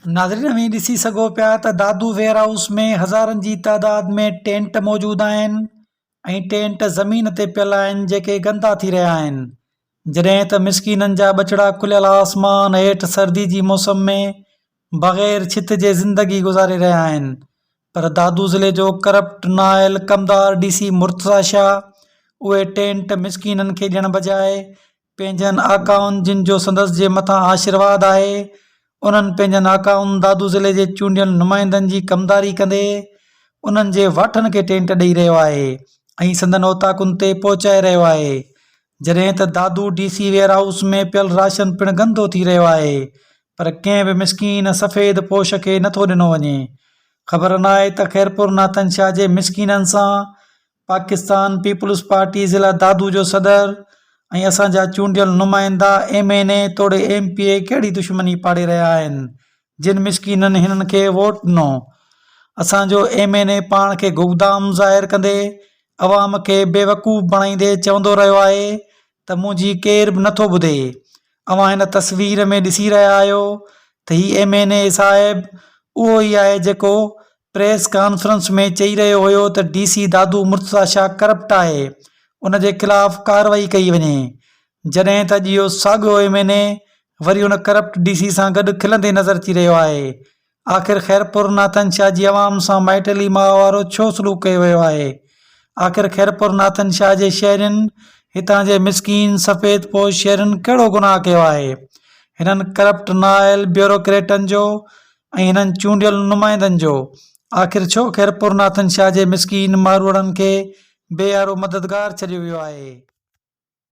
नाज़रीन में ॾिसी सघो पिया त दादू वेयर हाउस में हज़ारनि जी तादाद में टेंट मौजूदु आहिनि ऐं टेंट ज़मीन ते पियल आहिनि जेके गंदा थी रहिया आहिनि। जॾहिं त मिसकीननि जा बछड़ा खुलियल आसमान हेठि सर्दी जी मौसम में बग़ैर छित जे ज़िंदगी गुज़ारे रहिया आहिनि। पर दादू ज़िले जो करप्ट नायल कमदार DC मुर्तज़ा शाह उहे टेंट मिसकीननि खे ॾियण बजाए पंहिंजनि आकाउनि जिन जो संदसि जे मथां आशीर्वाद आहे उन्हनि पंहिंजनि आकाउनि दादू ज़िले जे चूंडियल नुमाइंदनि जी कमदारी कंदे उन्हनि जे वाठनि खे टेंट ॾेई रहियो आहे ऐं संदनि ओताकुनि ते पहुचाए रहियो आहे। जॾहिं त दादू DC वेयर हाउस में पियल राशन पिणु गंदो थी रहियो आहे पर कंहिं बि मिसकीन सफ़ेद पोश खे नथो ॾिनो वञे। ख़बर नाहे त ख़ैरपुर नातन शाह जे मिसकीननि सां पाकिस्तान पीपुल्स पार्टी ज़िला दादू जो सदर ऐं असांजा चूंडियल नुमाइंदा MNA तोड़े MPA कहिड़ी दुश्मनी पाड़े रहिया आहिनि जिन मिसकीननि हिननि खे वोट ॾिनो। असांजो MNA पाण खे गुगदाम ज़ाहिर कंदे अवाम खे बेवकूफ़ बणाईंदे चवंदो रहियो आहे त मुंहिंजी केर बि नथो ॿुधे। अवां हिन तस्वीर में ॾिसी रहिया आहियो त ही MNA साहिबु उहो ई आहे जेको प्रेस कॉन्फ्रेंस में चई रहियो हुयो त DC दादू मुर्तज़ा शाह करप्ट आहे, उन जे ख़िलाफ़ कार्रवाई कई वञे। जॾहिं त अॼु इहो साॻियो MNA वरी उन करप्ट DC सां गॾु खिलंदे नज़र अची रहियो आहे। आख़िर ख़ैरपुर नातन शाह जी आवाम सां माइटली माहवारो छो सलूक कयो वियो आहे? आख़िर ख़ैरपुर नातन शाह जे शहरियुनि हितां जे मिसकीन सफ़ेद पोश शहरियुनि कहिड़ो गुनाह कयो आहे? हिननि करप्ट नायल ब्यूरोक्रेटनि जो ऐं हिननि चूंडियल नुमाइंदनि जो आख़िर छो ख़ैरपुर नातन शाह जे मिसकीन मारवड़नि खे बेयारो मददगार छॾियो वियो आहे?